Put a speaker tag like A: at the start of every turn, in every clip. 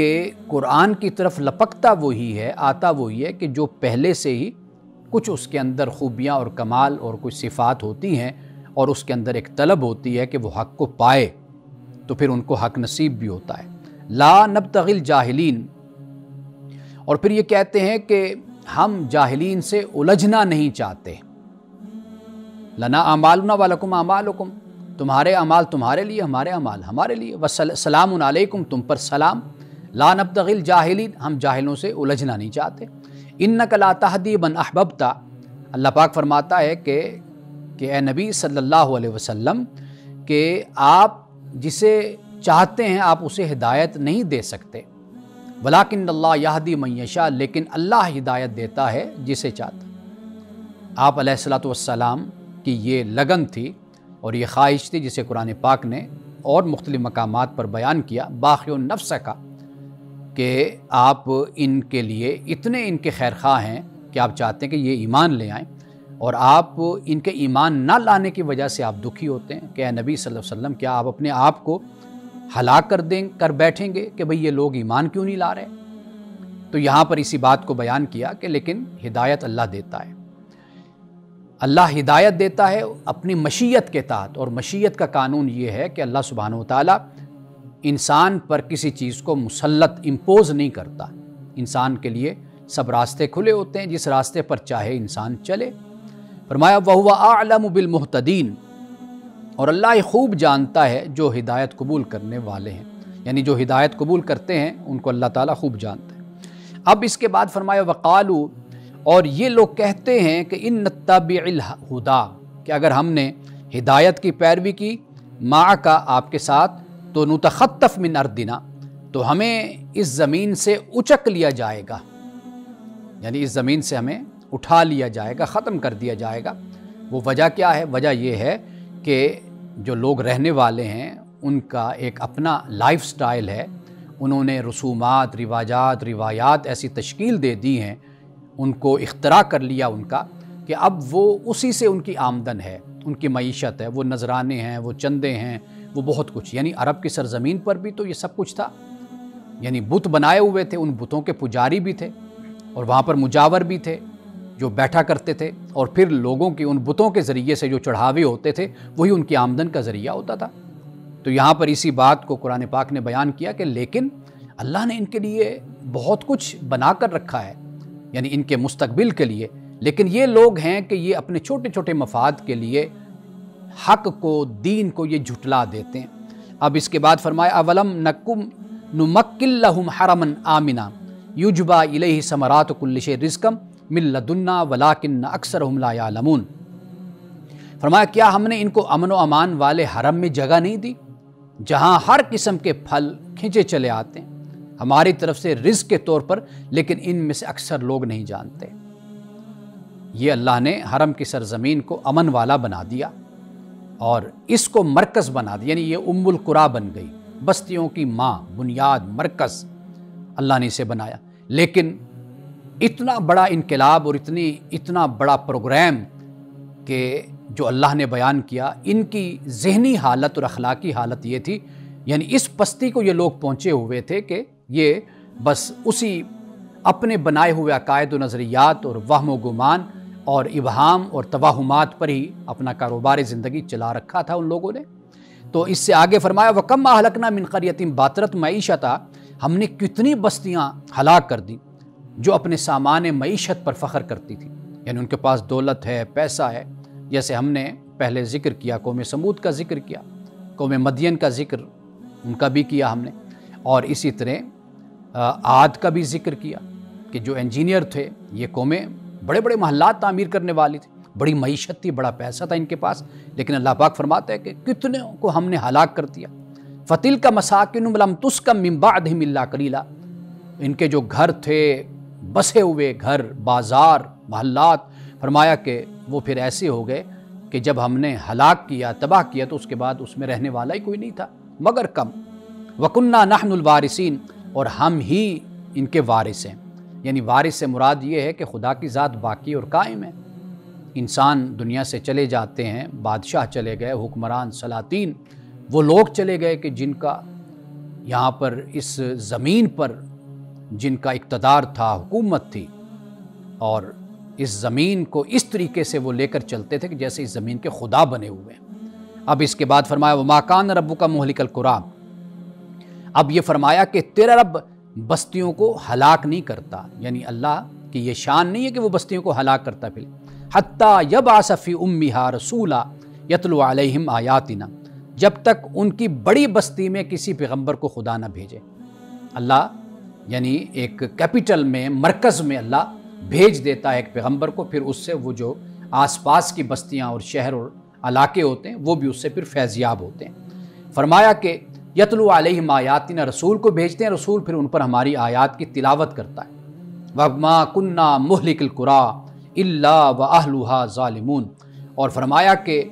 A: کہ قرآن کی طرف لپکتا وہی ہے، آتا وہی ہے کہ جو پہلے سے ہی کچھ اس کے اندر خوبیاں اور کمال اور کچھ صفات ہوتی ہیں اور اس کے اندر ایک طلب ہوتی ہے کہ وہ حق کو پائے، تو پھر ان کو حق نصیب بھی ہوتا ہے۔ لا نبتغی الجاہلین، اور پھر یہ کہتے ہیں کہ ہم جاہلین سے الجھنا نہیں چاہتے۔ لنا اعمالنا ولکم اعمالکم، تمہارے اعمال تمہارے لیے، ہمارے اعمال ہمارے لیے، وسلام علیکم، تم پر سلام۔ لا نبتغی الجاہلین، ہم جاہلوں سے الجھنا نہیں چاہتے۔ انک لا تہدی من احببت، اللہ پاک فرماتا ہے کہ اے نبی صلی اللہ علیہ وسلم کہ آپ جسے چاہتے ہیں آپ اسے ہدایت نہیں دے سکتے، ولیکن اللہ یہدی من یشاء، لیکن اللہ ہدایت دیتا ہے جسے چاہتا۔ آپ علیہ الصلوۃ والسلام کی یہ لگن تھی اور یہ خواہش تھی جسے قرآن پاک نے اور مختلف مقامات پر بیان کیا، باقی النفس کا، کہ آپ ان کے لیے اتنے ان کے خیر خواہ ہیں کہ آپ چاہتے ہیں کہ یہ ایمان لے آئیں، اور آپ ان کے ایمان نہ لانے کی وجہ سے آپ دکھی ہوتے ہیں کہ اے نبی صلی اللہ علیہ وسلم کیا آپ اپنے آپ کو ہلاک کر بیٹھیں گے کہ بھئی یہ لوگ ایمان کیوں نہیں لا رہے؟ تو یہاں پر اسی بات کو بیان کیا کہ لیکن ہدایت اللہ دیتا ہے، اللہ ہدایت دیتا ہے اپنی مشیت کے تحت، اور مشیت کا قانون یہ ہے کہ اللہ سبحانہ وتعالی انسان پر کسی چیز کو مسلط امپوز نہیں کرتا، انسان کے لیے سب راستے کھلے ہوتے ہیں، جس راستے پر چاہے انسان چلے۔ فرمایا وَهُوَ أَعْلَمُ بِالْمُهْتَدِينَ، اور اللہ یہ خوب جانتا ہے جو ہدایت قبول کرنے والے ہیں، یعنی جو ہدایت قبول کرتے ہیں ان کو اللہ تعالیٰ خوب جانتا ہے۔ اب اس کے بعد فرمایا وَقَالُوا، اور یہ لوگ کہتے ہیں کہ إِن نَتَّبِعِ الْهُدَىٰ، کہ اگر ہم نے ہدایت کی پیروی کی مَعَکَ، آپ کے ساتھ، تو نُتَخَطَّفْ مِنْ أَرْضِنَا، تو ہمیں اس زمین سے اچک لیا جائے گا، یعنی اس زمین سے ہمیں اٹھا لیا جائے گا، ختم کر دیا جائے گا۔ وہ وجہ کیا ہے؟ وجہ یہ ہے کہ جو لوگ رہنے والے ہیں ان کا ایک اپنا لائف سٹائل ہے، انہوں نے رسومات، رواجات، روایات ایسی تشکیل دے دی ہیں، ان کو اختراع کر لیا ان کا، کہ اب وہ اسی سے ان کی آمدن ہے، ان کی معیشت ہے، وہ نذرانے ہیں، وہ چندے ہیں، وہ بہت کچھ۔ یعنی عرب کی سرزمین پر بھی تو یہ سب کچھ تھا، یعنی بت بنائے ہوئے تھے، ان بتوں کے پجاری بھی تھے، اور وہاں پر مجاور بھی تھے جو بیٹھا کرتے تھے، اور پھر لوگوں کی ان بتوں کے ذریعے سے جو چڑھاوے ہوتے تھے وہی ان کی آمدن کا ذریعہ ہوتا تھا۔ تو یہاں پر اسی بات کو قرآن پاک نے بیان کیا کہ لیکن اللہ نے ان کے لیے بہت کچھ بنا کر رکھا ہے، یعنی ان کے مستقبل کے لیے، لیکن یہ لوگ ہیں کہ یہ اپنے چھوٹے چھوٹے مفاد کے لیے حق کو، دین کو یہ جھٹلا دیتے ہیں۔ اب اس کے بعد فرمایا اولم نکم نمکن لہم حرما آمنا یجبا الیہ ثمرات کل شیء رزقا من لدنا ولکن اکثرہم لا یعلمون، فرمایا کیا ہم نے ان کو امن و امان والے حرم میں جگہ نہیں دی جہاں ہر قسم کے پھل کھنچے چلے آتے ہیں ہماری طرف سے رزق کے طور پر، لیکن ان میں سے اکثر لوگ نہیں جانتے۔ یہ اللہ نے حرم کی سرزمین کو امن والا بنا دیا اور اس کو مرکز بنا دیا، یعنی یہ ام القریٰ بن گئی، بستیوں کی ماں، بنیاد، مرکز اللہ نے اسے بنایا۔ لیکن اتنا بڑا انقلاب اور اتنا بڑا پروگرام کہ جو اللہ نے بیان کیا، ان کی ذہنی حالت اور اخلاقی حالت یہ تھی، یعنی اس پستی کو یہ لوگ پہنچے ہوئے تھے کہ یہ بس اسی اپنے بنائے ہوئے عقائد و نظریات اور وہم و گمان اور ابہام اور توہمات پر ہی اپنا کاروبار زندگی چلا رکھا تھا ان لوگوں نے۔ تو اس سے آگے فرمایا وَكَمْ أَهْلَكْنَا مِنْ قَرْيَةٍ بَطِرَتْ مَعِيشَتَهَا، ہم نے کتنی بستیاں ہلاک کر دی جو اپنے سامان معیشت پر فخر کرتی تھی، یعنی ان کے پاس دولت ہے، پیسہ ہے، جیسے ہم نے پہلے ذکر کیا، قوم سمود کا ذکر کیا، قوم مدین کا ذکر ان کا بھی کیا ہم نے، اور اسی طرح عاد کا بھی ذکر کیا کہ جو انجینئر تھے، یہ قومیں بڑے بڑے محلات تعمیر کرنے والی تھی، بڑی معیشت تھی، بڑا پیسہ تھا ان کے پاس، لیکن اللہ پاک فرماتا ہے کہ کتنے کو ہم نے ہلاک کر دیا۔ فَتِلْكَ مَسَاكِنُهُمْ لَمْ تُسْكَن مِّن بَعْدِهِمْ إِلَّا قَلِيلًا، ان کے جو گھر تھے، بسے ہوئے گھر، بازار، محلات، فرمایا کہ وہ پھر ایسے ہو گئے کہ جب ہم نے ہلاک کیا، تباہ کیا، تو اس کے بعد اس میں رہنے والا ہی کوئی نہیں تھا مگر کم۔ وَكُنَّا نَحْنُ الْوَارِثِينَ، اور ہم ہی ان کے وارث ہیں، یعنی وارث سے مراد یہ ہے کہ خدا کی ذات باقی اور قائم ہے۔ انسان دنیا سے چلے جاتے ہیں، بادشاہ چلے گئے، حکمران، سلاطین، وہ لوگ چلے گئے کہ جن کا یہاں پر اس زمین پر جن کا اقتدار تھا، حکومت تھی، اور اس زمین کو اس طریقے سے وہ لے کر چلتے تھے کہ جیسے اس زمین کے خدا بنے ہوئے ہیں۔ اب اس کے بعد فرمایا وَمَا كَانَ رَبُّكَ مُهْلِكَ الْقُرَىٰ، اب یہ فرمایا کہ تیرا رب بستیوں کو ہلاک نہیں کرتا، یعنی اللہ کی یہ شان نہیں ہے کہ وہ بستیوں کو ہلاک کرتا پھر، حَتَّى يَبْعَثَ فِي أُمِّهَا رَسُولًا يَتْلُو عَلَيْهِمْ آيَاتِنَا، جب تک ان کی بڑی بستی میں کسی پیغمبر کو خدا نہ بھیجے۔ اللہ یعنی ایک کیپٹل میں، مرکز میں اللہ بھیج دیتا ہے ایک پیغمبر کو، پھر اس سے وہ جو آس پاس کی بستیاں اور شہر اور علاقے ہوتے ہیں وہ بھی اس سے پھر فیضیاب ہوتے ہیں۔ فرمایا کہ یتلو علیہم آیاتنا، رسول کو بھیجتے ہیں، رسول پھر ان پر ہماری آیات کی تلاوت کرتا ہے۔ وَمَا كُنَّا مُهْلِكِ الْقُرَىٰ إِلَّا وَأَهْلُهَا ظَالِمُونَ، اور فرمایا کہ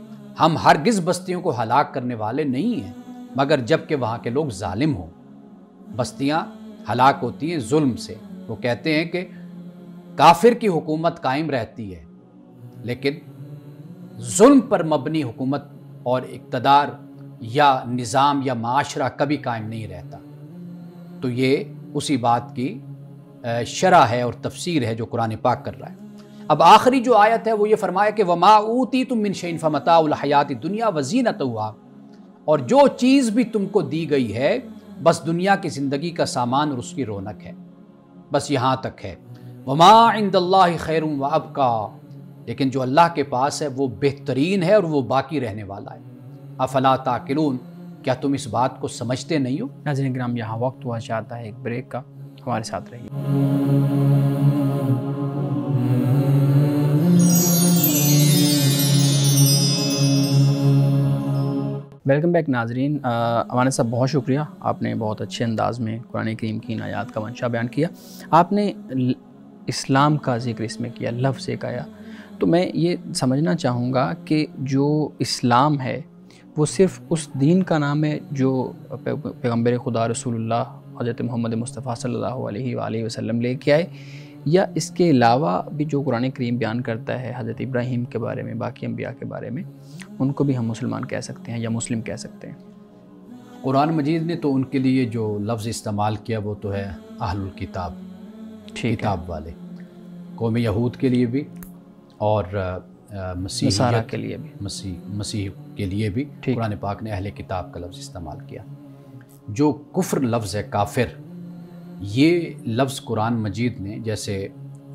A: ہم ہرگز بستیوں کو ہلاک کرنے والے نہیں ہیں مگر جب کہ وہاں کے لوگ ظالم ہوں۔ بستیاں ہلاک ہوتی ہیں ظلم سے۔ وہ کہتے ہیں کہ کافر کی حکومت قائم رہتی ہے لیکن ظلم پر مبنی حکومت اور اقتدار یا نظام یا معاشرہ کبھی قائم نہیں رہتا۔ تو یہ اسی بات کی شرح ہے اور تفسیر ہے جو قرآن پاک کر رہا ہے۔ اب آخری جو آیت ہے وہ یہ فرمایا کہ وَمَا أُوتِيتُم مِّن شَيْءٍ فَمَتَاعُ الْحَيَاةِ الدُّنْيَا وَزِينَتُهَا، اور جو چیز بھی تم کو دی گئی ہے بس دنیا کی زندگی کا سامان اور اس کی رونق ہے، بس یہاں تک ہے۔ وَمَا عِندَ اللَّهِ خَيْرٌ وَأَبْقَىٰ، لیکن جو اللہ کے پاس ہے وہ بہترین ہے اور وہ باقی رہنے والا ہے۔ افلا تعقلون، کیا تم اس بات کو سمجھتے نہیں ہو؟
B: ناظرین کرام، یہاں وقت ہوا چاہتا ہے ایک بریک کا، ہمارے ساتھ رہیے۔ ویلکم بیک ناظرین۔ امانت صاحب بہت شکریہ، آپ نے بہت اچھے انداز میں قرآن کریم کی ان آیات کا منشا بیان کیا۔ آپ نے اسلام کا ذکر اس میں کیا، لفظ ایک آیا، تو میں یہ سمجھنا چاہوں گا کہ جو اسلام ہے وہ صرف اس دین کا نام ہے جو پیغمبر خدا رسول اللہ حضرت محمد مصطفیٰ صلی اللہ علیہ وآلہ وسلم لے کے آئے، یا اس کے علاوہ بھی جو قرآن کریم بیان کرتا ہے حضرت ابراہیم کے بارے میں، باقی انبیاء کے بارے میں، ان کو بھی ہم مسلمان کہہ سکتے ہیں یا مسلم کہہ سکتے ہیں؟
A: قرآن مجید نے تو ان کے لیے جو لفظ استعمال کیا وہ تو ہے اہل الکتاب، کتاب والے، قوم یہود کے لیے بھی اور
B: نصارہ کے لیے بھی،
A: مسیح کے لیے بھی قرآن پاک نے اہل کتاب کا لفظ استعمال کیا۔ جو کفر لفظ ہے، کافر، یہ لفظ قرآن مجید نے، جیسے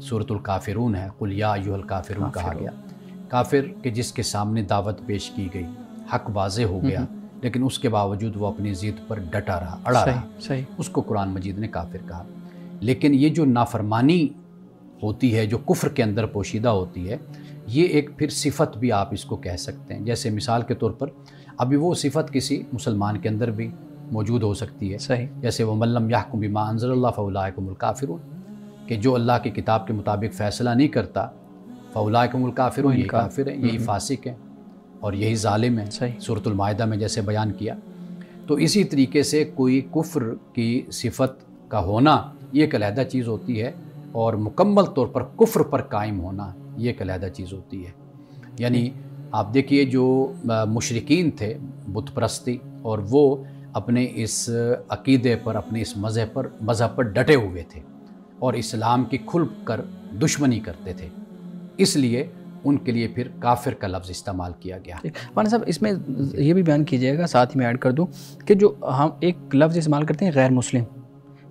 A: سورۃ الکافرون ہے، قل یا ایھا الکافرون کہا گیا، کافر کہ جس کے سامنے دعوت پیش کی گئی، حق واضح ہو گیا لیکن اس کے باوجود وہ اپنی ضد پر ڈٹا رہا، اڑا رہا، اس کو قرآن مجید نے کافر کہا۔ لیکن یہ جو نافرمانی ہوتی ہے، جو کفر کے اندر پوشیدہ ہوتی ہے، یہ ایک پھر صفت بھی آپ اس کو کہہ سکتے ہیں۔ جیسے مثال کے طور پر ابھی وہ صفت کسی مسلمان کے اندر بھی موجود ہو سکتی ہے، جیسے وَمَن لَّمْ يَحْكُم بِمَا أَنزَلَ اللَّهُ فَأُولَٰئِكَ هُمُ الْكَافِرُونَ، کہ جو اللہ کی کتاب کے مطابق فیصلہ نہیں کرتا، فَأُولَٰئِكَ هُمُ الْكَافِرُونَ، یہی کافر ہیں، یہی فاسق ہیں اور یہی ظالم ہیں، سورۃ المائدہ میں جیسے بیان کیا۔ تو اسی طریقے سے کوئی کفر کی صفت کا ہونا یہ ایک علیحدہ چیز ہوتی ہے، اور مکمل طور پر کفر پر قائم ہونا یہ ایک علیحدہ چیز ہوتی ہے۔ یعنی آپ دیکھیے جو مشرکین تھے بت پرستی، اور وہ اپنے اس عقیدے پر، اپنے اس مذہب پر ڈٹے ہوئے تھے اور اسلام کی کھل کر دشمنی کرتے تھے، اس لیے ان کے لیے پھر کافر کا لفظ استعمال کیا گیا۔
B: مولانا صاحب اس میں یہ بھی بیان کیجیے گا، ساتھ ہی میں ایڈ کر دوں کہ جو ہم ایک لفظ استعمال کرتے ہیں غیر مسلم،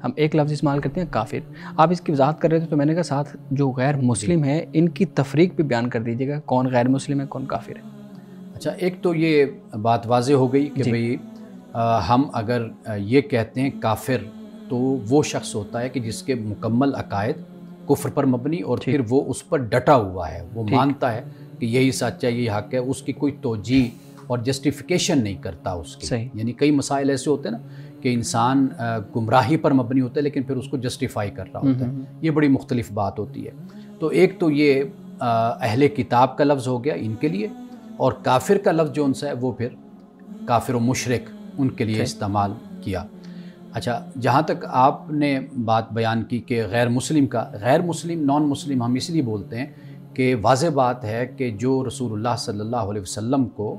B: ہم ایک لفظ استعمال کرتے ہیں کافر، آپ اس کی وضاحت کر رہے تھے تو میں نے کہا ساتھ جو غیر مسلم ہے ان کی تفریق بھی بیان کر دیجیے گا، کون غیر مسلم ہے کون کافر ہے۔
A: اچھا، ایک تو یہ بات واضح ہو گئی کہ بھئی ہم اگر یہ کہتے ہیں کافر تو وہ شخص ہوتا ہے کہ جس کے مکمل عقائد کفر پر مبنی اور پھر وہ اس پر ڈٹا ہوا ہے، وہ مانتا ہے کہ یہی سچ ہے، یہی حق ہے، اس کی کوئی توجیہ اور جسٹیفیکیشن نہیں کرتا اس کی۔ یعنی کئی مسائل ایسے ہوتے ہیں نا کہ انسان گمراہی پر مبنی ہوتا ہے لیکن پھر اس کو جسٹیفائی کر رہا ہوتا ہے، یہ بڑی مختلف بات ہوتی ہے۔ تو ایک تو یہ اہل کتاب کا لفظ ہو گیا ان کے لیے، اور کافر کا لفظ جو ان سے ہے وہ پھر کافر و مشرک ان کے لیے استعمال کیا۔ اچھا، جہاں تک آپ نے بات بیان کی کہ غیر مسلم کا، غیر مسلم، نان مسلم ہم اس لیے بولتے ہیں کہ واضح بات ہے کہ جو رسول اللہ صلی اللہ علیہ وسلم کو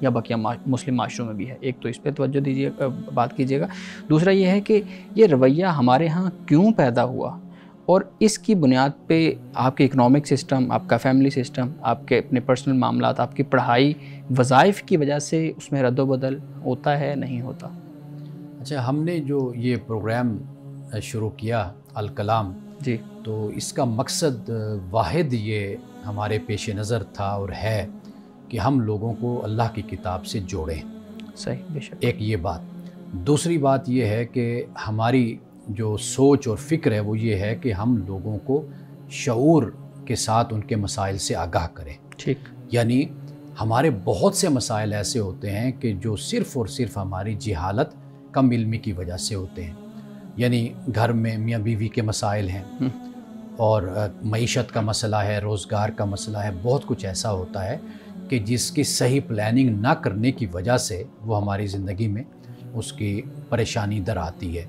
B: یا بقیہ مسلم معاشروں میں بھی ہے؟ ایک تو اس پہ توجہ دیجیے، بات کیجیے گا. دوسرا یہ ہے کہ یہ رویہ ہمارے ہاں کیوں پیدا ہوا، اور اس کی بنیاد پہ آپ کے اکنامک سسٹم، آپ کا فیملی سسٹم، آپ کے اپنے پرسنل معاملات، آپ کی پڑھائی، وظائف کی وجہ سے اس میں رد و بدل ہوتا ہے نہیں ہوتا؟
A: اچھا، ہم نے جو یہ پروگرام شروع کیا الکلام،
B: جی،
A: تو اس کا مقصد واحد یہ ہمارے پیش نظر تھا اور ہے کہ ہم لوگوں کو اللہ کی کتاب سے جوڑیں.
B: صحیح، بے شک.
A: ایک یہ بات. دوسری بات یہ ہے کہ ہماری جو سوچ اور فکر ہے وہ یہ ہے کہ ہم لوگوں کو شعور کے ساتھ ان کے مسائل سے آگاہ کریں.
B: ٹھیک.
A: یعنی ہمارے بہت سے مسائل ایسے ہوتے ہیں کہ جو صرف اور صرف ہماری جہالت، کم علمی کی وجہ سے ہوتے ہیں. یعنی گھر میں میاں بیوی کے مسائل ہیں، اور معیشت کا مسئلہ ہے، روزگار کا مسئلہ ہے، بہت کچھ ایسا ہوتا ہے کہ جس کی صحیح پلاننگ نہ کرنے کی وجہ سے وہ ہماری زندگی میں اس کی پریشانی در آتی ہے.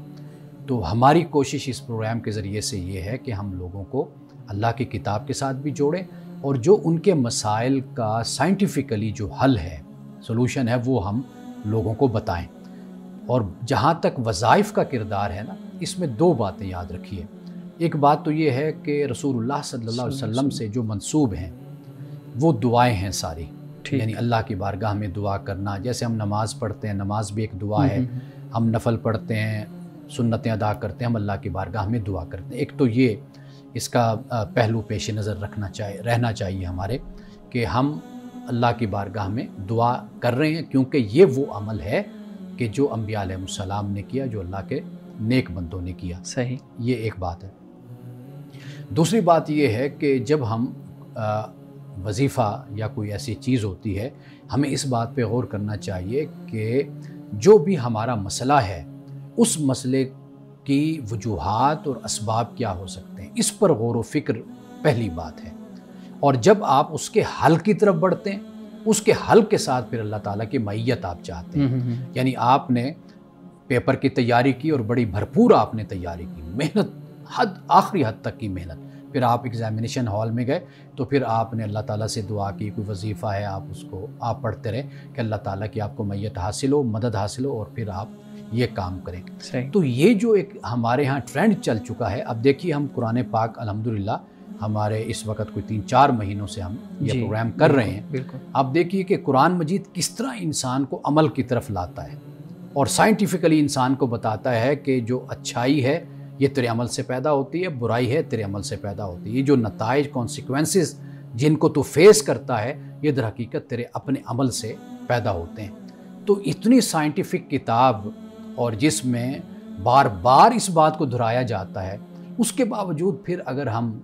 A: تو ہماری کوشش اس پروگرام کے ذریعے سے یہ ہے کہ ہم لوگوں کو اللہ کی کتاب کے ساتھ بھی جوڑیں، اور جو ان کے مسائل کا سائنٹیفکلی جو حل ہے، سولوشن ہے، وہ ہم لوگوں کو بتائیں. اور جہاں تک وظائف کا کردار ہے نا، اس میں دو باتیں یاد رکھیے. ایک بات تو یہ ہے کہ رسول اللہ صلی اللہ علیہ وسلم سے جو منسوب ہیں وہ دعائیں ہیں ساری. یعنی اللہ کی بارگاہ میں دعا کرنا، جیسے ہم نماز پڑھتے ہیں، نماز بھی ایک دعا ہے. ہم نفل پڑھتے ہیں، سنتیں ادا کرتے ہیں، ہم اللہ کی بارگاہ میں دعا کرتے ہیں. ایک تو یہ اس کا پہلو پیش نظر رہنا چاہیے ہمارے، کہ ہم اللہ کی بارگاہ میں دعا کر رہے ہیں، کیونکہ یہ وہ عمل ہے کہ جو انبیاء علیہ السلام نے کیا، جو اللہ کے نیک بندوں نے کیا.
B: صحیح.
A: یہ ایک بات ہے. دوسری بات یہ ہے کہ جب ہم وظیفہ یا کوئی ایسی چیز ہوتی ہے، ہمیں اس بات پہ غور کرنا چاہیے کہ جو بھی ہمارا مسئلہ ہے، اس مسئلے کی وجوہات اور اسباب کیا ہو سکتے ہیں، اس پر غور و فکر پہلی بات ہے. اور جب آپ اس کے حل کی طرف بڑھتے ہیں، اس کے حل کے ساتھ پھر اللہ تعالیٰ کی معیت آپ چاہتے ہیں. یعنی آپ نے پیپر کی تیاری کی اور بڑی بھرپور آپ نے تیاری کی، محنت آخری حد تک کی محنت. پھر آپ ایگزامینیشن ہال میں گئے تو پھر آپ نے اللہ تعالیٰ سے دعا کی، کوئی وظیفہ ہے آپ اس کو آپ پڑھتے رہے کہ اللہ تعالیٰ کی آپ کو معیت حاصل ہو، مدد حاصل ہو، اور پھر آپ یہ کام کریں.
B: صحیح.
A: تو یہ جو ایک ہمارے ہاں ٹرینڈ چل چکا ہے. اب دیکھیے ہم قرآن پاک الحمدللہ ہمارے اس وقت کوئی 3-4 مہینوں سے ہم یہ پروگرام کر رہے ہیں.
B: بالکل.
A: آپ دیکھیے کہ قرآن مجید کس طرح انسان کو عمل کی طرف لاتا ہے، اور سائنٹیفکلی انسان کو بتاتا ہے کہ جو اچھائی ہے یہ تیرے عمل سے پیدا ہوتی ہے، برائی ہے تیرے عمل سے پیدا ہوتی ہے. یہ جو نتائج، کانسیکوینسز جن کو تو فیس کرتا ہے، یہ در حقیقت تیرے اپنے عمل سے پیدا ہوتے ہیں. تو اتنی سائنٹیفک کتاب، اور جس میں بار بار اس بات کو دہرایا جاتا ہے، اس کے باوجود پھر اگر ہم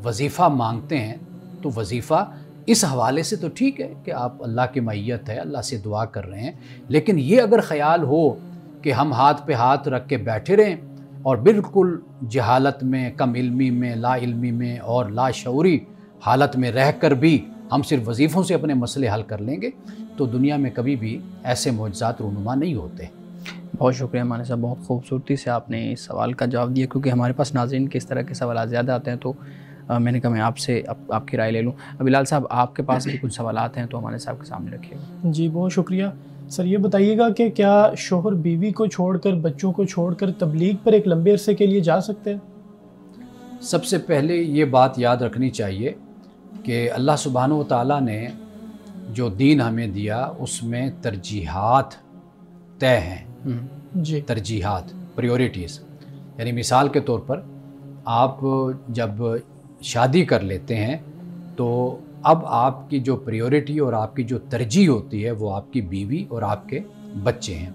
A: وظیفہ مانگتے ہیں تو وظیفہ اس حوالے سے تو ٹھیک ہے کہ آپ اللہ کی معیت ہے، اللہ سے دعا کر رہے ہیں، لیکن یہ اگر خیال ہو کہ ہم ہاتھ پہ ہاتھ رکھ کے بیٹھے رہیں اور بالکل جہالت میں، کم علمی میں، لا علمی میں اور لا شعوری حالت میں رہ کر بھی ہم صرف وظیفوں سے اپنے مسئلے حل کر لیں گے، تو دنیا میں کبھی بھی ایسے معجزات رونما نہیں ہوتے.
B: بہت شکریہ مانی صاحب، بہت خوبصورتی سے آپ نے اس سوال کا جواب دیا. کیونکہ ہمارے پاس ناظرین کے اس طرح کے سوالات زیادہ آتے ہیں، تو میں نے کہا میں آپ سے آپ کی رائے لے لوں. بلال صاحب، آپ کے پاس بھی کچھ سوالات ہیں تو ہمارے صاحب کے سامنے رکھیے گا.
C: جی بہت شکریہ سر. یہ بتائیے گا کہ کیا شوہر بیوی کو چھوڑ کر، بچوں کو چھوڑ کر تبلیغ پر ایک لمبے عرصے کے لیے جا سکتے ہیں؟
A: سب سے پہلے یہ بات یاد رکھنی چاہیے کہ اللہ سبحانہ و تعالیٰ نے جو دین ہمیں دیا اس میں ترجیحات طے ہیں.
C: جی.
A: ترجیحات، پریورٹیز. یعنی مثال کے طور پر آپ جب شادی کر لیتے ہیں تو اب آپ کی جو پریورٹی اور آپ کی جو ترجیح ہوتی ہے وہ آپ کی بیوی اور آپ کے بچے ہیں.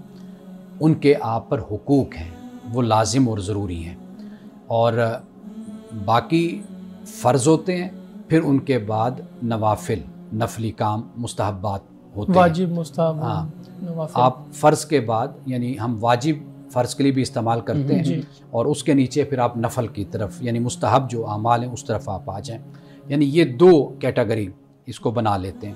A: ان کے آپ پر حقوق ہیں، وہ لازم اور ضروری ہیں، اور باقی فرض ہوتے ہیں. پھر ان کے بعد نوافل، نفلی کام، مستحبات ہوتے ہیں.
C: واجب، مستحب.
A: ہاں.
C: نوافل.
A: آپ فرض کے بعد، یعنی ہم واجب فرض کے لیے بھی استعمال کرتے ہیں،
C: جی.
A: اور اس کے نیچے پھر آپ نفل کی طرف، یعنی مستحب جو اعمال ہیں اس طرف آپ آ جائیں. یعنی یہ 2 کیٹیگری اس کو بنا لیتے ہیں.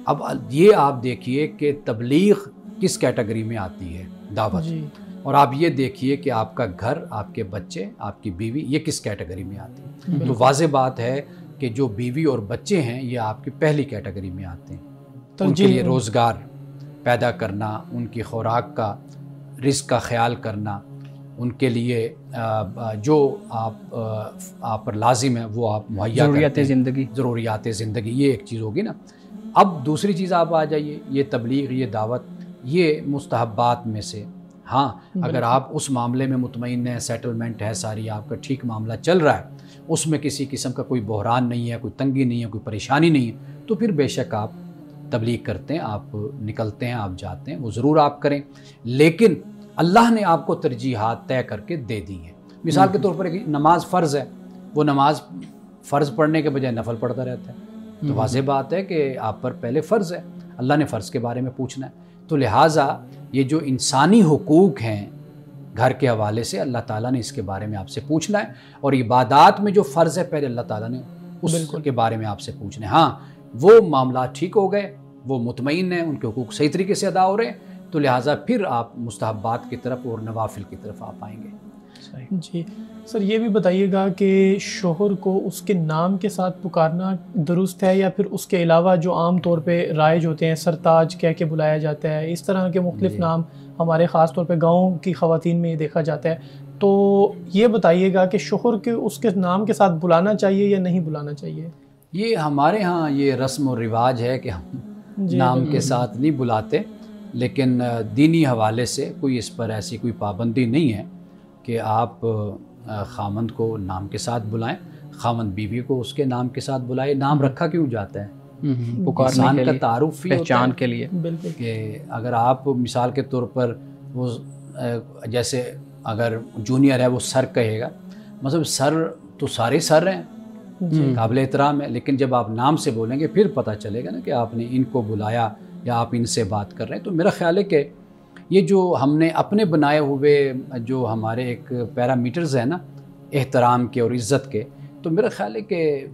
A: اب یہ آپ دیکھیے کہ تبلیغ کس کیٹیگری میں آتی ہے، دعوت.
C: جی.
A: اور آپ یہ دیکھیے کہ آپ کا گھر، آپ کے بچے، آپ کی بیوی، یہ کس کیٹیگری میں آتی ہے. تو واضح بات ہے کہ کہ جو بیوی اور بچے ہیں یہ آپ کی پہلی کیٹیگری میں آتے ہیں۔ ان کے لیے روزگار پیدا کرنا، ان کی خوراک کا، رزق کا خیال کرنا، ان کے لیے جو آپ پر لازم ہے وہ آپ مہیا کرتے ہیں، ضروریات زندگی، یہ ایک چیز ہوگی نا۔ اب دوسری چیز آپ آ جائیے، یہ تبلیغ، یہ دعوت، یہ مستحبات میں سے ہاں اگر آپ اس معاملے میں مطمئن ہیں، سیٹلمنٹ ہے ساری، آپ کا ٹھیک معاملہ چل رہا ہے، اس میں کسی قسم کا کوئی بحران نہیں ہے، کوئی تنگی نہیں ہے، کوئی پریشانی نہیں ہے، تو پھر بے شک آپ تبلیغ کرتے ہیں، آپ نکلتے ہیں، آپ جاتے ہیں، وہ ضرور آپ کریں، لیکن اللہ نے آپ کو ترجیحات طے کر کے دے دی ہیں۔ مثال کے طور پر ایک نماز فرض ہے، وہ نماز فرض پڑھنے کے بجائے نفل پڑھتا رہتا ہے، تو واضح بات ہے کہ آپ پر پہلے فرض ہے، اللہ نے فرض کے بارے میں پوچھنا ہے، تو لہٰذا یہ جو انسانی حقوق ہیں گھر کے حوالے سے اللہ تعالیٰ نے اس کے بارے میں آپ سے پوچھنا ہے، اور عبادات میں جو فرض ہے پہلے اللہ تعالیٰ نے اس کے بارے میں آپ سے پوچھنا ہے۔ ہاں وہ معاملات ٹھیک ہو گئے، وہ مطمئن ہیں، ان کے حقوق صحیح طریقے سے ادا ہو رہے ہیں، تو لہٰذا پھر آپ مستحبات کی طرف اور نوافل کی طرف آپ آئیں گے۔
C: جی سر، یہ بھی بتائیے گا کہ شوہر کو اس کے نام کے ساتھ پکارنا درست ہے، یا پھر اس کے علاوہ جو عام طور پہ رائج ہوتے ہیں، سرتاج کہہ کے بلایا جاتا ہے، اس طرح کے مختلف نام ہمارے خاص طور پہ گاؤں کی خواتین میں یہ دیکھا جاتا ہے، تو یہ بتائیے گا کہ شوہر کے اس کے نام کے ساتھ بلانا چاہیے یا نہیں بلانا چاہیے؟
A: یہ ہمارے ہاں یہ رسم و رواج ہے کہ ہم نام کے ساتھ نہیں بلاتے، لیکن دینی حوالے سے کوئی اس پر ایسی کوئی پابندی نہیں ہے کہ آپ خامند کو نام کے ساتھ بلائیں، خامند بیوی کو اس کے نام کے ساتھ بلائے۔ نام رکھا کیوں جاتا ہے؟ انسان کا تعارف ہی
B: پہچان کے لیے،
A: کہ اگر آپ مثال کے طور پر وہ جیسے اگر جونیئر ہے وہ سر کہے گا، مطلب سر تو سارے سر ہیں، قابل احترام ہے، لیکن جب آپ نام سے بولیں گے پھر پتہ چلے گا نا کہ آپ نے ان کو بلایا یا آپ ان سے بات کر رہے ہیں۔ تو میرا خیال ہے کہ یہ جو ہم نے اپنے بنائے ہوئے جو ہمارے ایک پیرامیٹرز ہیں نا احترام کے اور عزت کے، تو میرا خیال ہے کہ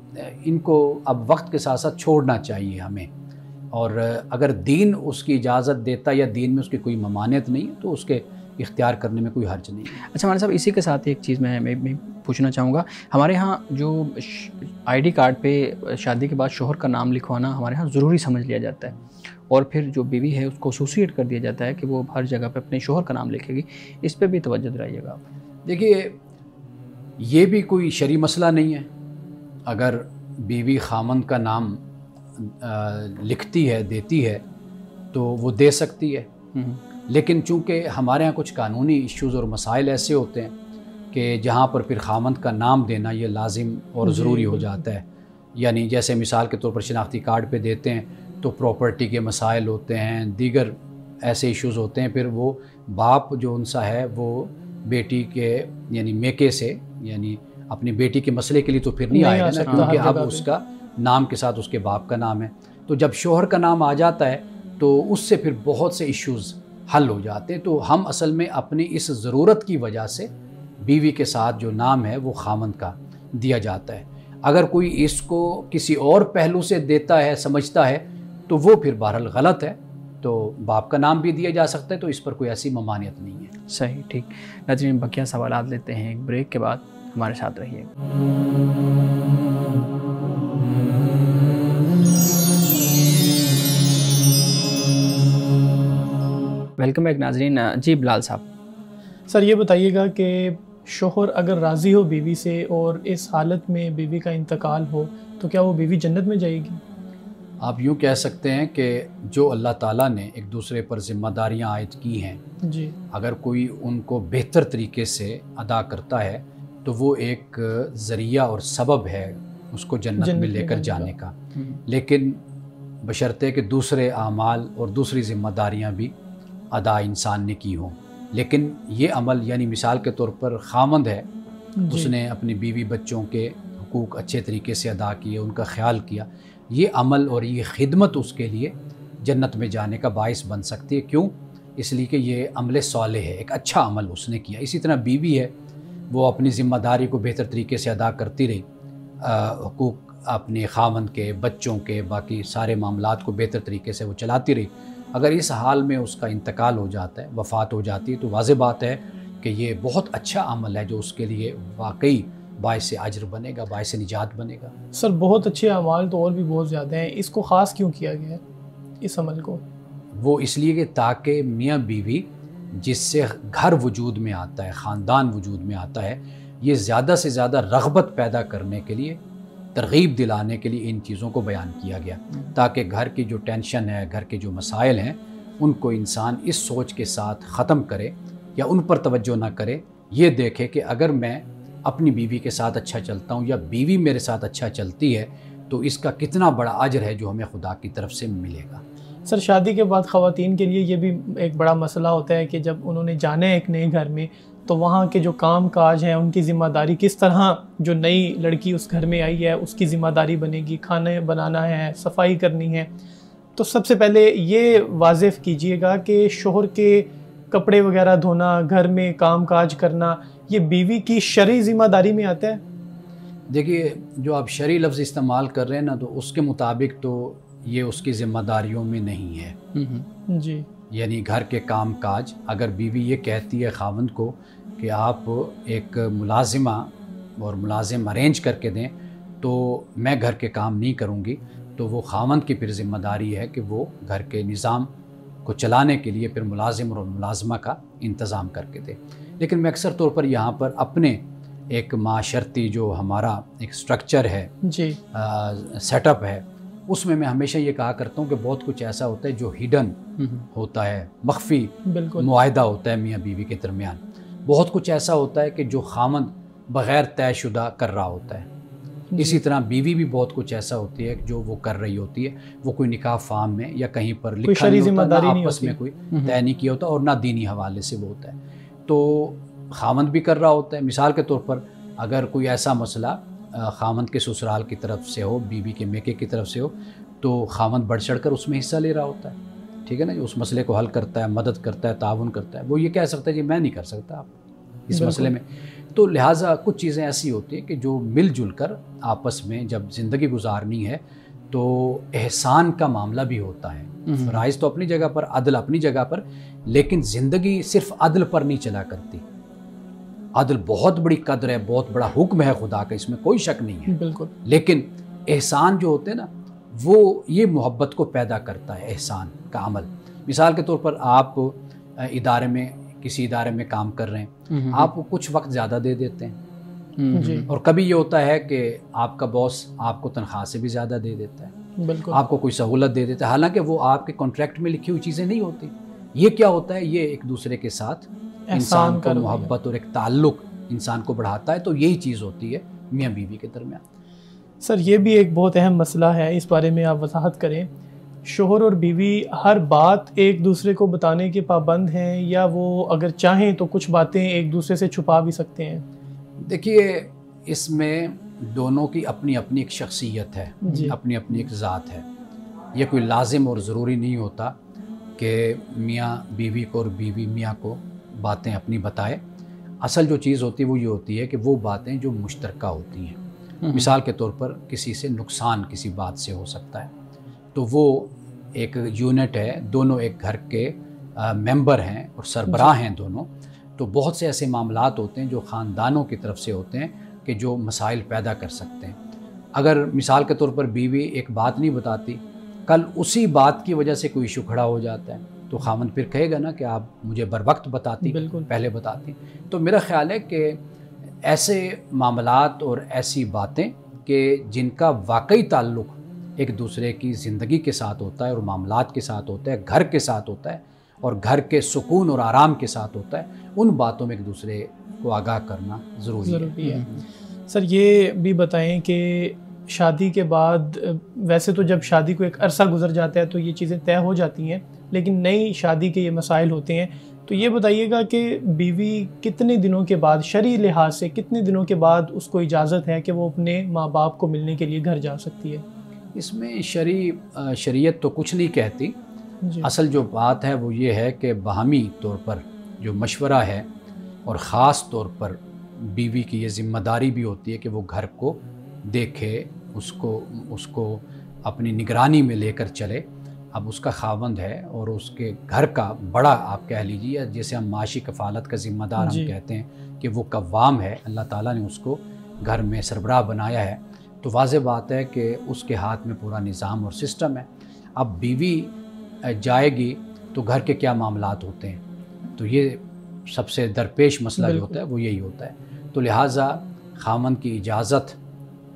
A: ان کو اب وقت کے ساتھ ساتھ چھوڑنا چاہیے ہمیں، اور اگر دین اس کی اجازت دیتا یا دین میں اس کی کوئی ممانعت نہیں ہے تو اس کے اختیار کرنے میں کوئی حرج نہیں ہے۔
B: اچھا ہمارے صاحب، اسی کے ساتھ ایک چیز میں پوچھنا چاہوں گا، ہمارے ہاں جو آئی ڈی کارڈ پہ شادی کے بعد شوہر کا نام لکھوانا ہمارے ہاں ضروری سمجھ لیا جاتا ہے، اور پھر جو بیوی ہے اس کو ایسوسیٹ کر دیا جاتا ہے کہ وہ ہر جگہ پہ اپنے شوہر کا نام لکھے گی، اس پہ بھی توجہ دلائیے گا آپ۔
A: دیکھیے یہ بھی کوئی شرعی مسئلہ نہیں ہے، اگر بیوی خامند کا نام لکھتی ہے، دیتی ہے تو وہ دے سکتی ہے، لیکن چونکہ ہمارے ہاں کچھ قانونی ایشوز اور مسائل ایسے ہوتے ہیں کہ جہاں پر پھر خامند کا نام دینا یہ لازم اور ضروری ہو جاتا ہے، یعنی جیسے مثال کے طور پر شناختی کارڈ پہ دیتے ہیں تو پراپرٹی کے مسائل ہوتے ہیں، دیگر ایسے ایشوز ہوتے ہیں، پھر وہ باپ جو ان سا ہے وہ بیٹی کے یعنی میکے سے یعنی اپنی بیٹی کے مسئلے کے لیے تو پھر نہیں آئے گا نا، کیونکہ اب اس کا نام کے ساتھ اس کے باپ کا نام ہے، تو جب شوہر کا نام آ جاتا ہے تو اس سے پھر بہت سے ایشوز حل ہو جاتے ہیں۔ تو ہم اصل میں اپنی اس ضرورت کی وجہ سے بیوی کے ساتھ جو نام ہے وہ خامند کا دیا جاتا ہے، اگر کوئی اس کو کسی اور پہلو سے دیتا ہے، سمجھتا ہے، تو وہ پھر بہرحال غلط ہے، تو باپ کا نام بھی دیا جا سکتا ہے، تو اس پر کوئی ایسی ممانعت نہیں ہے۔
B: صحیح، ٹھیک۔ ناظرین بقیہ سوالات لیتے ہیں ایک بریک کے بعد، ہمارے ساتھ رہیے۔ ویلکم بیک ناظرین۔ جی بلال صاحب،
C: سر یہ بتائیے گا کہ شوہر اگر راضی ہو بیوی سے اور اس حالت میں بیوی کا انتقال ہو تو کیا وہ بیوی جنت میں جائے گی؟
A: آپ یوں کہہ سکتے ہیں کہ جو اللہ تعالیٰ نے ایک دوسرے پر ذمہ داریاں عائد کی ہیں،
C: جی،
A: اگر کوئی ان کو بہتر طریقے سے ادا کرتا ہے تو وہ ایک ذریعہ اور سبب ہے اس کو جنت میں لے کر جانے کا، لیکن بشرطے کہ دوسرے اعمال اور دوسری ذمہ داریاں بھی ادا انسان نے کی ہوں۔ لیکن یہ عمل یعنی مثال کے طور پر خامند ہے، اس نے اپنی بیوی بچوں کے حقوق اچھے طریقے سے ادا کیے، ان کا خیال کیا، یہ عمل اور یہ خدمت اس کے لیے جنت میں جانے کا باعث بن سکتی ہے۔ کیوں؟ اس لیے کہ یہ عمل صالح ہے، ایک اچھا عمل اس نے کیا۔ اسی طرح بیوی ہے، وہ اپنی ذمہ داری کو بہتر طریقے سے ادا کرتی رہی، حقوق اپنے خامند کے، بچوں کے، باقی سارے معاملات کو بہتر طریقے سے وہ چلاتی رہی۔ اگر اس حال میں اس کا انتقال ہو جاتا ہے، وفات ہو جاتی ہے، تو واضح بات ہے کہ یہ بہت اچھا عمل ہے جو اس کے لیے واقعی باعث اجر بنے گا، باعث نجات بنے گا۔
C: سر بہت اچھے اعمال تو اور بھی بہت زیادہ ہیں، اس کو خاص کیوں کیا گیا ہے اس عمل کو؟
A: وہ اس لیے کہ تاکہ میاں بیوی جس سے گھر وجود میں آتا ہے، خاندان وجود میں آتا ہے، یہ زیادہ سے زیادہ رغبت پیدا کرنے کے لیے، ترغیب دلانے کے لیے ان چیزوں کو بیان کیا گیا، تاکہ گھر کی جو ٹینشن ہے، گھر کے جو مسائل ہیں، ان کو انسان اس سوچ کے ساتھ ختم کرے یا ان پر توجہ نہ کرے، یہ دیکھے کہ اگر میں اپنی بیوی کے ساتھ اچھا چلتا ہوں یا بیوی میرے ساتھ اچھا چلتی ہے تو اس کا کتنا بڑا اجر ہے جو ہمیں خدا کی طرف سے ملے گا۔
C: سر شادی کے بعد خواتین کے لیے یہ بھی ایک بڑا مسئلہ ہوتا ہے کہ جب انہوں نے جانا ہے ایک نئے گھر میں تو وہاں کے جو کام کاج ہیں، ان کی ذمہ داری کس طرح جو نئی لڑکی اس گھر میں آئی ہے اس کی ذمہ داری بنے گی، کھانا بنانا ہے، صفائی کرنی ہے۔ تو سب سے پہلے یہ واضح کیجئے گا کہ شوہر کے کپڑے وغیرہ دھونا، گھر میں کام کاج کرنا، یہ بیوی کی شرعی ذمہ داری میں آتا ہے؟
A: دیکھیے، جو آپ شرعی لفظ استعمال کر رہے ہیں نا، تو اس کے مطابق تو یہ اس کی ذمہ داریوں میں نہیں ہے۔
C: جی،
A: یعنی گھر کے کام کاج، اگر بیوی یہ کہتی ہے خاوند کو کہ آپ ایک ملازمہ اور ملازم ارینج کر کے دیں تو میں گھر کے کام نہیں کروں گی، تو وہ خاوند کی پھر ذمہ داری ہے کہ وہ گھر کے نظام کو چلانے کے لیے پھر ملازم اور ملازمہ کا انتظام کر کے دے۔ لیکن میں اکثر طور پر یہاں پر اپنے ایک معاشرتی جو ہمارا ایک سٹرکچر ہے،
C: جی،
A: سیٹ اپ ہے، اس میں ہمیشہ یہ کہا کرتا ہوں کہ بہت کچھ ایسا ہوتا ہے جو ہڈن ہوتا ہے، مخفی
C: بالکل
A: معاہدہ ہوتا ہے میاں بیوی کے درمیان۔ بہت کچھ ایسا ہوتا ہے کہ جو خاوند بغیر طے شدہ کر رہا ہوتا ہے۔ اسی طرح بیوی بھی بہت کچھ ایسا ہوتی ہے جو وہ کر رہی ہوتی ہے، وہ کوئی نکاح فارم میں یا کہیں پر لکھا نہیں ہوتا، نہ آپس میں کوئی طے نہیں کیا ہوتا اور نہ دینی حوالے سے وہ ہوتا ہے، تو خاوند بھی کر رہا ہوتا ہے۔ مثال کے طور پر اگر کوئی ایسا مسئلہ خاوند کے سسرال کی طرف سے ہو، بیوی کے میکے کی طرف سے ہو، تو خاوند بڑھ چڑھ کر اس میں حصہ لے رہا ہوتا ہے، ٹھیک ہے نا، جو اس مسئلے کو حل کرتا ہے، مدد کرتا ہے، تعاون کرتا ہے۔ وہ یہ کہہ سکتا ہے جی میں نہیں کر سکتا آپ اس مسئلے میں۔ تو لہٰذا کچھ چیزیں ایسی ہوتی ہیں کہ جو مل جل کر آپس میں جب زندگی گزارنی ہے تو احسان کا معاملہ بھی ہوتا ہے۔ فرائض تو اپنی جگہ پر، عدل اپنی جگہ پر، لیکن زندگی صرف عدل پر نہیں چلا کرتی۔ عدل بہت بڑی قدر ہے، بہت بڑا حکم ہے خدا کا، اس میں کوئی شک نہیں ہے،
C: بالکل،
A: لیکن احسان جو ہوتے ہیں نا، وہ یہ محبت کو پیدا کرتا ہے، احسان کا عمل۔ مثال کے طور پر آپ ادارے میں، کسی ادارے میں کام کر رہے ہیں، آپ کو کچھ وقت زیادہ دے دیتے ہیں،
C: جی،
A: اور کبھی یہ ہوتا ہے کہ آپ کا باس آپ کو تنخواہ سے بھی زیادہ دے دیتا ہے،
C: بالکل،
A: آپ کو کوئی سہولت دے دیتا ہے، حالانکہ وہ آپ کے کانٹریکٹ میں لکھی ہوئی چیزیں نہیں ہوتی۔ یہ کیا ہوتا ہے؟ یہ ایک دوسرے کے ساتھ انسان کو محبت اور ایک تعلق انسان کو بڑھاتا ہے، تو یہی چیز ہوتی ہے میاں بیوی کے درمیان۔
C: سر یہ بھی ایک بہت اہم مسئلہ ہے، اس بارے میں آپ وضاحت کریں۔ شوہر اور بیوی ہر بات ایک دوسرے کو بتانے کے پابند ہیں، یا وہ اگر چاہیں تو کچھ باتیں ایک دوسرے سے چھپا بھی سکتے ہیں؟
A: دیکھیے، اس میں دونوں کی اپنی اپنی ایک شخصیت ہے، اپنی اپنی ایک ذات ہے۔ یہ کوئی لازم اور ضروری نہیں ہوتا کہ میاں بیوی کو اور بیوی میاں کو باتیں اپنی بتائے۔ اصل جو چیز ہوتی ہے وہ یہ ہوتی ہے کہ وہ باتیں جو مشترکہ ہوتی ہیں، مثال کے طور پر کسی سے نقصان کسی بات سے ہو سکتا ہے، تو وہ ایک یونٹ ہے، دونوں ایک گھر کے ممبر ہیں اور سربراہ ہیں دونوں، تو بہت سے ایسے معاملات ہوتے ہیں جو خاندانوں کی طرف سے ہوتے ہیں کہ جو مسائل پیدا کر سکتے ہیں۔ اگر مثال کے طور پر بیوی ایک بات نہیں بتاتی، کل اسی بات کی وجہ سے کوئی ایشو کھڑا ہو جاتا ہے، تو خاوند پھر کہے گا نا کہ آپ مجھے بر وقت بتاتی، پہلے بتاتی۔ تو میرا خیال ہے کہ ایسے معاملات اور ایسی باتیں کہ جن کا واقعی تعلق ایک دوسرے کی زندگی کے ساتھ ہوتا ہے اور معاملات کے ساتھ ہوتا ہے، گھر کے ساتھ ہوتا ہے اور گھر کے سکون اور آرام کے ساتھ ہوتا ہے، ان باتوں میں ایک دوسرے کو آگاہ کرنا ضروری ہے۔
C: سر یہ بھی بتائیں کہ شادی کے بعد، ویسے تو جب شادی کو ایک عرصہ گزر جاتا ہے تو یہ چیزیں طے ہو جاتی ہیں، لیکن نئی شادی کے یہ مسائل ہوتے ہیں، تو یہ بتائیے گا کہ بیوی کتنے دنوں کے بعد، شرعی لحاظ سے کتنے دنوں کے بعد اس کو اجازت ہے کہ وہ اپنے ماں باپ کو ملنے کے لیے گھر جا سکتی ہے؟
A: اس میں شریعت تو کچھ نہیں کہتی، اصل جو بات ہے وہ یہ ہے کہ باہمی طور پر جو مشورہ ہے، اور خاص طور پر بیوی کی یہ ذمہ داری بھی ہوتی ہے کہ وہ گھر کو دیکھے، اس کو اپنی نگرانی میں لے کر چلے۔ اب اس کا خاوند ہے اور اس کے گھر کا بڑا آپ کہہ لیجیے، جیسے ہم معاشی کفالت کا ذمہ دار ہم کہتے ہیں کہ وہ قوام ہے، اللہ تعالیٰ نے اس کو گھر میں سربراہ بنایا ہے تو واضح بات ہے کہ اس کے ہاتھ میں پورا نظام اور سسٹم ہے۔ اب بیوی جائے گی تو گھر کے کیا معاملات ہوتے ہیں، تو یہ سب سے درپیش مسئلہ جو ہوتا ہے وہ یہی ہوتا ہے۔ تو لہٰذا خاوند کی اجازت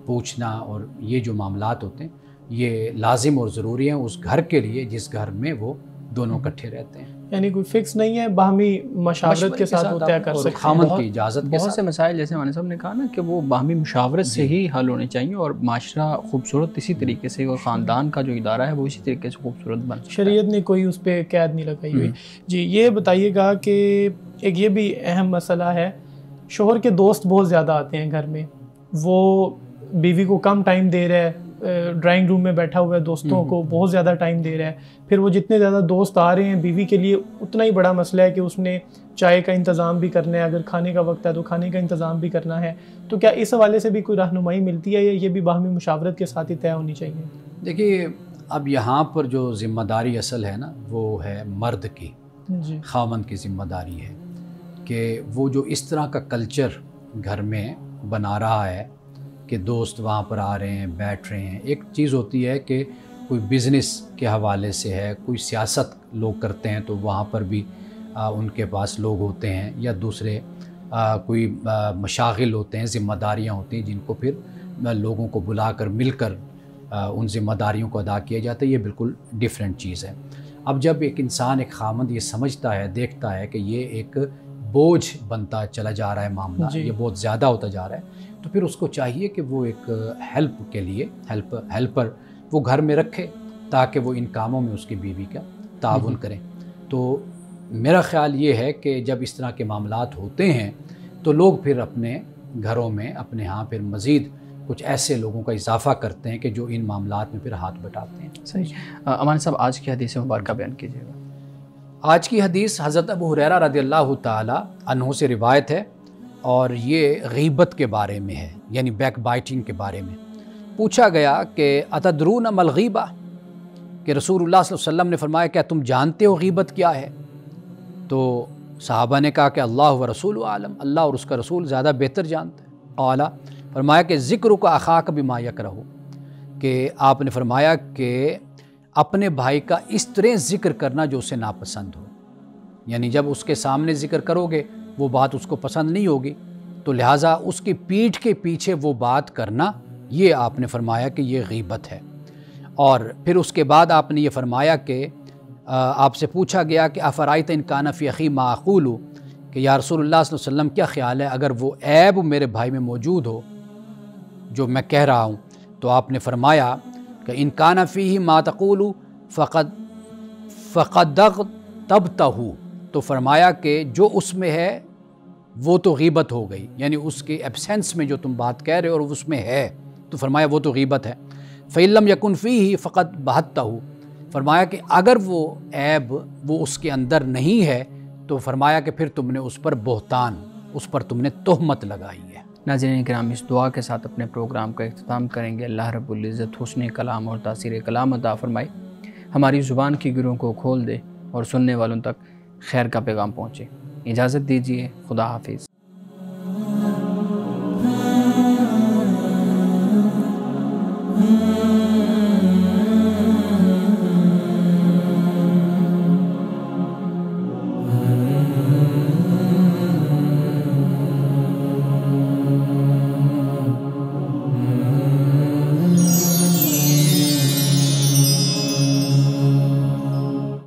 A: پوچھنا اور یہ جو معاملات ہوتے ہیں یہ لازم اور ضروری ہیں اس گھر کے لیے جس گھر میں وہ دونوں اکٹھے رہتے ہیں۔
C: یعنی کوئی فکس نہیں ہے، باہمی مشاورت کے ساتھ وہ طے کر سکتے ہیں،
A: خاوند کی اجازت کے
B: بہت
A: ساتھ۔
B: سے مسائل جیسے مولانا صاحب نے کہا نا کہ وہ باہمی مشاورت سے ہی حل ہونے چاہیے، اور معاشرہ خوبصورت اسی طریقے سے، اور خاندان کا جو ادارہ ہے وہ اسی طریقے سے خوبصورت بن سکتا ہے۔
C: شریعت نے کوئی اس پہ قید نہیں لگائی ہوئی۔ جی یہ بتائیے گا کہ ایک یہ بھی اہم مسئلہ ہے، شوہر کے دوست بہت زیادہ آتے ہیں گھر میں، وہ بیوی کو کم ٹائم دے رہا ہے، ڈرائنگ روم میں بیٹھا ہوا ہے، دوستوں کو بہت زیادہ ٹائم دے رہا ہے، پھر وہ جتنے زیادہ دوست آ رہے ہیں بیوی کے لیے اتنا ہی بڑا مسئلہ ہے کہ اس نے چائے کا انتظام بھی کرنا ہے، اگر کھانے کا وقت ہے تو کھانے کا انتظام بھی کرنا ہے۔ تو کیا اس حوالے سے بھی کوئی رہنمائی ملتی ہے یا یہ بھی باہمی مشاورت کے ساتھ ہی طے ہونی چاہیے؟
A: دیکھیے اب یہاں پر جو ذمہ داری اصل ہے نا وہ ہے مرد کی،
C: جی
A: خاوند کی ذمہ داری ہے کہ وہ جو اس طرح کا کلچر گھر میں بنا رہا ہے کہ دوست وہاں پر آ رہے ہیں، بیٹھ رہے ہیں۔ ایک چیز ہوتی ہے کہ کوئی بزنس کے حوالے سے ہے، کوئی سیاست لوگ کرتے ہیں تو وہاں پر بھی ان کے پاس لوگ ہوتے ہیں، یا دوسرے کوئی مشاغل ہوتے ہیں، ذمہ داریاں ہوتی ہیں جن کو پھر لوگوں کو بلا کر مل کر ان ذمہ داریوں کو ادا کیا جاتا ہے۔ یہ بالکل ڈیفرنٹ چیز ہے۔ اب جب ایک انسان، ایک خاوند یہ سمجھتا ہے، دیکھتا ہے کہ یہ ایک بوجھ بنتا چلا جا رہا ہے معاملہ، یہ بہت زیادہ ہوتا جا رہا ہے، تو پھر اس کو چاہیے کہ وہ ایک ہیلپ کے لیے ہیلپر وہ گھر میں رکھے تاکہ وہ ان کاموں میں اس کی بیوی کا تعاون کریں۔ تو میرا خیال یہ ہے کہ جب اس طرح کے معاملات ہوتے ہیں تو لوگ پھر اپنے گھروں میں اپنے ہاں پھر مزید کچھ ایسے لوگوں کا اضافہ کرتے ہیں کہ جو ان معاملات میں پھر ہاتھ بٹاتے ہیں۔
B: صحیح۔ امان صاحب آج کی حدیث مبارکہ بیان کیجیے گا۔
A: آج کی حدیث حضرت ابو ہریرہ رضی اللہ تعالی عنہ سے روایت ہے، اور یہ غیبت کے بارے میں ہے، یعنی بیک بائٹنگ کے بارے میں۔ پوچھا گیا کہ اتدرون ما الغیبہ، کہ رسول اللہ صلی اللہ علیہ وسلم نے فرمایا کیا تم جانتے ہو غیبت کیا ہے؟ تو صحابہ نے کہا کہ اللہ و رسول عالم، اللہ اور اس کا رسول زیادہ بہتر جانتے ہیں۔ قال، فرمایا کہ ذکر کا اخاک بما یکرہ، کہ آپ نے فرمایا کہ اپنے بھائی کا اس طرح ذکر کرنا جو اسے ناپسند ہو، یعنی جب اس کے سامنے ذکر کرو گے وہ بات اس کو پسند نہیں ہوگی، تو لہٰذا اس کی پیٹھ کے پیچھے وہ بات کرنا، یہ آپ نے فرمایا کہ یہ غیبت ہے۔ اور پھر اس کے بعد آپ نے یہ فرمایا کہ آپ سے پوچھا گیا کہ افرائیت ان کان فی اخی ما اقول، کہ یا رسول اللہ صلی اللہ علیہ وسلم کیا خیال ہے اگر وہ عیب میرے بھائی میں موجود ہو جو میں کہہ رہا ہوں؟ تو آپ نے فرمایا کہ ان کان فیہ ما تقول فقد اغتبتہ، تو فرمایا کہ جو اس میں ہے وہ تو غیبت ہو گئی، یعنی اس کے ایبسینس میں جو تم بات کہہ رہے ہو اور اس میں ہے، تو فرمایا وہ تو غیبت ہے۔ فإن لم یکن فیہ فقد بہتہ، فرمایا کہ اگر وہ عیب وہ اس کے اندر نہیں ہے تو فرمایا کہ پھر تم نے اس پر بہتان، اس پر تم نے تہمت لگائی ہے۔
B: ناظرین کرام، اس دعا کے ساتھ اپنے پروگرام کا اختتام کریں گے۔ اللہ رب العزت حسن کلام اور تاثیر کلام عطا فرمائے، ہماری زبان کی گروں کو کھول دے اور سننے والوں تک خیر کا پیغام پہنچے۔ اجازت دیجیے، خدا حافظ۔